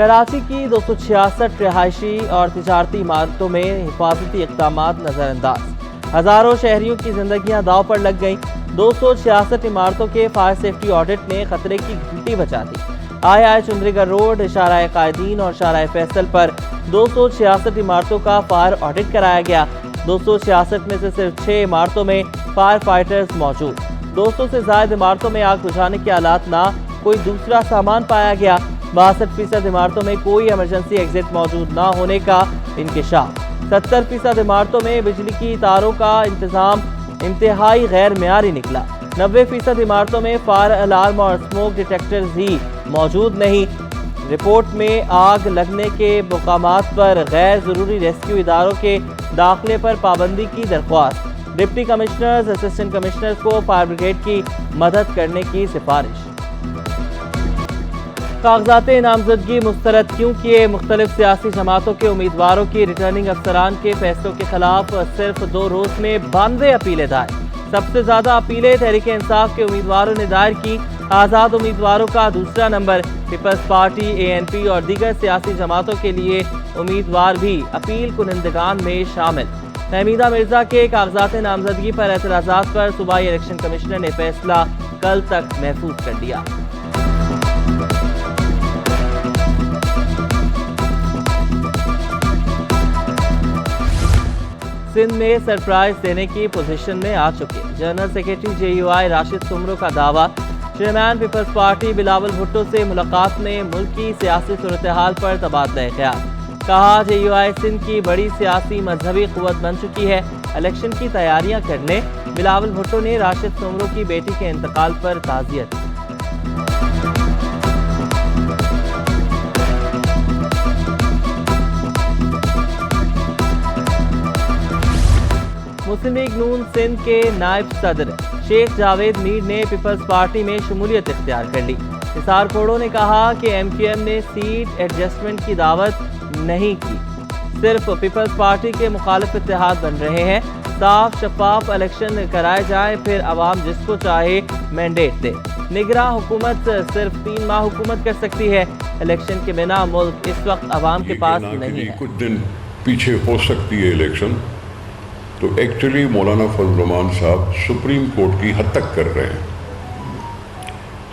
कराची की 266 रिहायशी और तिजारती इमारतों में हिफाजती इक़दाम नज़रअंदाज। हज़ारों शहरियों की जिंदगियां दाव पर लग गईं। 266 इमारतों के फायर सेफ्टी ऑडिट ने खतरे की घंटी बचा दी। आय चुंदरीगढ़ रोड, शाहराह कायदीन और शाहराह फैसल पर 266 इमारतों का फायर ऑडिट कराया गया। 266 में से सिर्फ 6 इमारतों में फायर फाइटर्स मौजूद। 200 से ज्यादा इमारतों में आग बुझाने के आलात ना कोई दूसरा सामान पाया गया। 62% इमारतों में कोई इमरजेंसी एग्जिट मौजूद ना होने का इंकशाफ। 70% इमारतों में बिजली की तारों का इंतजाम इंतहाई गैर मियारी निकला। 90% इमारतों में फायर अलार्म और स्मोक डिटेक्टर्स ही मौजूद नहीं। रिपोर्ट में आग लगने के मकामात पर गैर जरूरी रेस्क्यू इदारों के दाखिले पर पाबंदी की दरख्वास्त। डिप्टी कमिश्नर्स, असिस्टेंट कमिश्नर्स को फायर ब्रिगेड की मदद करने की सिफारिश। कागजात नामजदगी मुस्तरद क्यों किए? मुख्तलिफ सियासी जमातों के उम्मीदवारों की रिटर्निंग अफसरान के फैसलों के खिलाफ सिर्फ 2 रोज में 92 अपीलें दायर। सबसे ज्यादा अपीलें तहरीक इंसाफ के उम्मीदवारों ने दायर की। आज़ाद उम्मीदवारों का दूसरा नंबर। पीपल्स पार्टी, ANP और दीगर सियासी जमातों के लिए उम्मीदवार भी अपील कुनिंदगान में शामिल। फहमीदा मिर्जा के कागजात नामजदगी पर एतराज़ात पर सूबाई इलेक्शन कमिश्नर ने फैसला कल तक महफूज कर दिया। सिंध में सरप्राइज देने की पोजीशन में आ चुके general secretary JUI Rashid Soomro का दावा। Chairman people's party Bilawal Bhutto से मुलाकात में मुल्क की सियासी सूरत हाल पर तबादला ख्याल। कहा JUI सिंध की बड़ी सियासी मजहबी कुव्वत बन चुकी है। इलेक्शन की तैयारियां करने बिलावल भुट्टो ने राशिद सुमरो की बेटी के इंतकाल पर ताज़ियत। मुस्लिम लीग नून सिंध के नायब सदर शेख जावेद मीर ने पीपल्स पार्टी में शमूलियत इख्तियार कर ली। निसार कोड़ो ने कहा कि MQM ने सीट एडजस्टमेंट की दावत नहीं की, सिर्फ पीपल्स पार्टी के मुखालिफ इत्तेहाद बन रहे हैं। साफ शफाफ इलेक्शन कराए जाए, फिर अवाम जिसको चाहे मैंडेट दे। निगरां हुकूमत सिर्फ 3 माह हुकूमत कर सकती है। इलेक्शन के बिना मुल्क इस वक्त अवाम के पास नहीं है। कुछ दिन पीछे हो सकती है इलेक्शन, तो एक्चुअली मौलाना फजल रहमान साहब सुप्रीम कोर्ट की हद तक कर रहे हैं।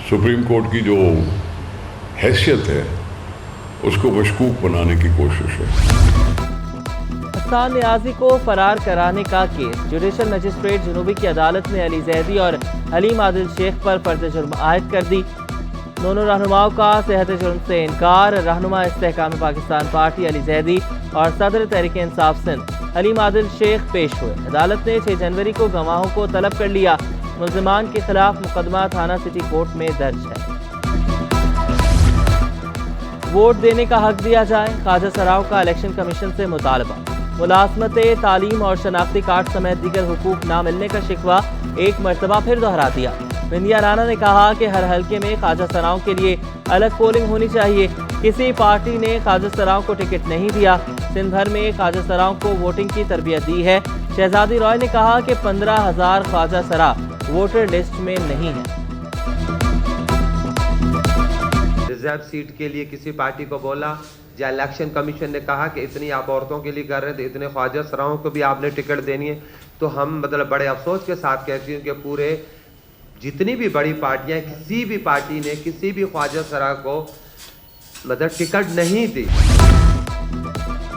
सुप्रीम कोर्ट की जो हैसियत है उसको मशकूक बनाने की कोशिश है। हसन नियाजी को फरार कराने का केस जुडिशल मजिस्ट्रेट जनूबी की अदालत ने अली जैदी और हलीम आदिल शेख पर फर्द जुर्म आयद कर दी। दोनों रहनुमाओं का सेहत जुर्म से इनकार। रहनुमा इस्तेहकाम पाकिस्तान पार्टी अली जैदी और सदर तहरीक इंसाफ सिंध हलीम आदिल शेख पेश हुए। अदालत ने 6 जनवरी को गवाहों को तलब कर लिया। मुल्जिमान के खिलाफ मुकदमा थाना सिटी कोर्ट में दर्ज है। वोट देने का हक दिया जाए, ख्वाजा सराओं का इलेक्शन कमीशन से मुतालबा। मुलाजमत तालीम और शनाख्ती कार्ड समेत दीगर हुकूक ना मिलने का शिकवा एक मरतबा फिर दोहरा दिया। बिंदिया राना ने कहा कि हर हल्के में ख्वाजा सराओं के लिए अलग पोलिंग होनी चाहिए। किसी पार्टी ने ख्वाजा सराओं को टिकट नहीं दिया। सिंध भर में ख्वाजा सराओं को वोटिंग की तरबियत दी है। शहजादी रॉय ने कहा कि 15,000 ख्वाजा सरा वोटर लिस्ट में नहीं है। रिजर्व सीट के लिए किसी पार्टी को बोला, या इलेक्शन कमीशन ने कहा कि इतनी आप औरतों के लिए कर रहे थे, इतने ख्वाजा सराओं को भी आपने टिकट देनी है। तो हम मतलब बड़े अफसोस के साथ कहती हूँ कि पूरे जितनी भी बड़ी पार्टियां, किसी भी पार्टी ने किसी भी ख्वाजा सरा को मतलब टिकट नहीं दी।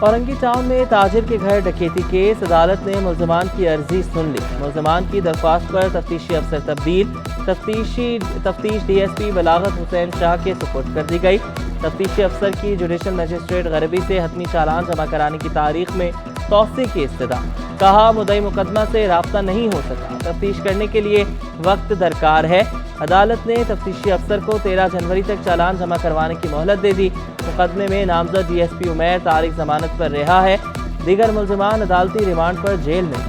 औरंगी टाउन में ताजिर के घर डकैती केस अदालत ने मुल्जिमान की अर्जी सुन ली। मुल्जिमान की दरख्वास्त पर तफ्तीशी अफसर तब्दील। तफ्तीश DSP बलागत हुसैन शाह के सुपुर्द कर दी गई। तफ्तीशी अफसर की जुडिशल मजिस्ट्रेट गरबी से हतमी चालान जमा कराने की तारीख में तौसी की इस्तदा। कहा मुद्दई मुकदमा से राब्ता नहीं हो सका, तफ्तीश करने के लिए वक्त दरकार है। अदालत ने तफ्तीशी अफसर को 13 जनवरी तक चालान जमा करवाने की मोहलत दे दी। मुकदमे में नामजद DSP उमैर तारीख जमानत पर रिहा है। दीगर मुल्जिमान अदालती रिमांड पर जेल में।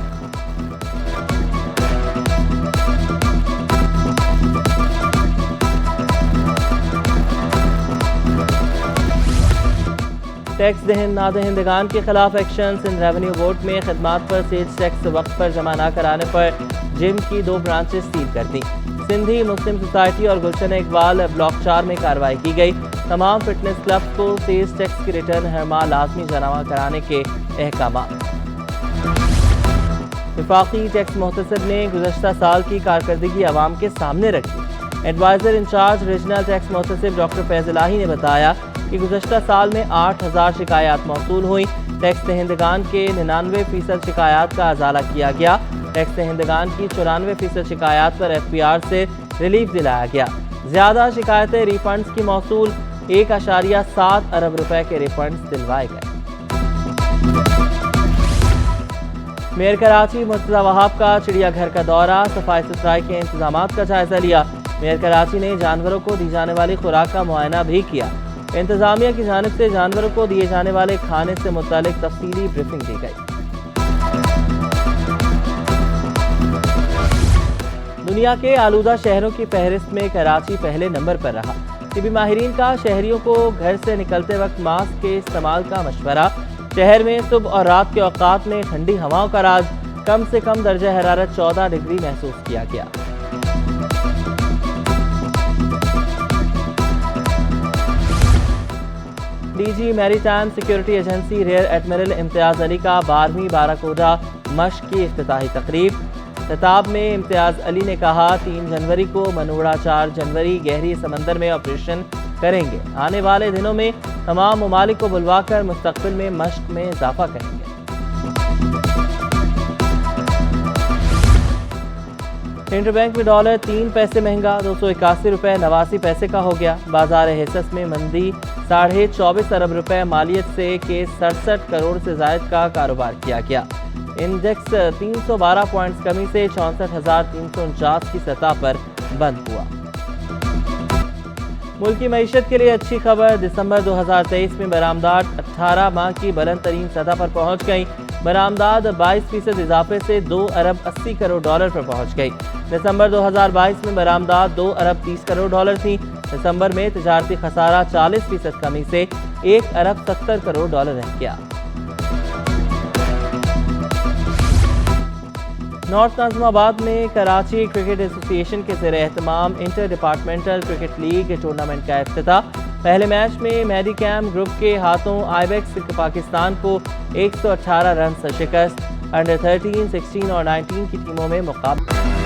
टैक्स नादहिंदगान के खिलाफ एक्शन। सिंध रेवेन्यू बोर्ड में खिदमात पर सेल्स टैक्स वक्त पर जमा न कराने पर जिम की 2 ब्रांचेस सील कर दी। सिंधी मुस्लिम सोसाइटी और गुलशन इकबाल ब्लॉक 4 में कार्रवाई की गई। तमाम फिटनेस क्लब को सेल्स टैक्स की रिटर्न हर माह लाजमी जमा कराने के अहकाम। वफाकी टैक्स मुहतसिब ने गुज़श्ता साल की कारकर्दगी अवाम के सामने रखी। एडवाइज़र इंचार्ज रीजनल टैक्स मुहतसिब डॉक्टर फैज़ इलाही ने बताया कि गुज़श्ता साल में 8000 शिकायत मौसूल हुई। टैक्स दहिंदगान के 99% शिकायत का अजाला किया गया। टैक्स दहिंदगान की 94% शिकायत पर FPR से रिलीफ दिलाया गया। ज़्यादा शिकायतें रिफंड्स की मौसूल, 1.7 अरब रुपए के रिफंड्स दिलवाए गए। मेयर कराची मुर्तज़ा वहाब का चिड़ियाघर का दौरा, सफाई सुथराई के इंतजाम का जायजा लिया। मेयर कराची ने जानवरों को दी जाने वाली खुराक का मुआयना भी किया। इंतजामिया की जानिब से जानवरों को दिए जाने वाले खाने से मुतालिक तफसीली ब्रीफिंग दी गई। दुनिया के आलूदा शहरों की फहरिस्त में कराची पहले नंबर पर रहा। तिबी माहिरीन का शहरियों को घर से निकलते वक्त मास्क के इस्तेमाल का मशवरा। शहर में सुबह और रात के औकात में ठंडी हवाओं का राज। कम से कम दर्जा हरारत 14 डिग्री महसूस किया गया। DG maritime security agency rear admiral Imtiaz Ali का 12वीं बाराकोडा मश्क की इफ्तिताही तकरीब। खिताब में इम्तियाज अली ने कहा 3 जनवरी को मनोड़ा 4 जनवरी गहरी समंदर में ऑपरेशन करेंगे। आने वाले दिनों में तमाम ममालिक को बुलवाकर मुस्तकबिल में मश्क में इजाफा करेंगे। इंटरबैंक में डॉलर 3 पैसे महंगा, 281 रुपए 89 पैसे का हो गया। बाजार हिस्स में मंदी 24.5 अरब रुपए मालियत से के 67 करोड़ से जायद का कारोबार किया गया। इंडेक्स 312 पॉइंट्स कमी से 64,349 की सतह पर बंद हुआ। मुल्क की मईशत के लिए अच्छी खबर, दिसंबर 2023 में बरामदात 18 माह की बुलंद तरीन सतह पर पहुंच गई। बरामदात 22% इजाफे से 2 अरब 80 करोड़ डॉलर पर पहुंच गई। दिसंबर 2022 में बरामदात 2 अरब 30 करोड़ डॉलर थी। दिसंबर में तिजारती खसारा 40% कमी से 1 अरब 70 करोड़ डॉलर रह गया। नॉर्थ नाज़िमाबाद में कराची क्रिकेट एसोसिएशन के ज़ेर एहतमाम inter departmental cricket league tournament का इफ्तिताह। पहले मैच में मेडिकैम ग्रुप के हाथों आईबेक्स पाकिस्तान को 118 रन से शिकस्त। अंडर 13, 16 और 19 की टीमों में मुकाबला।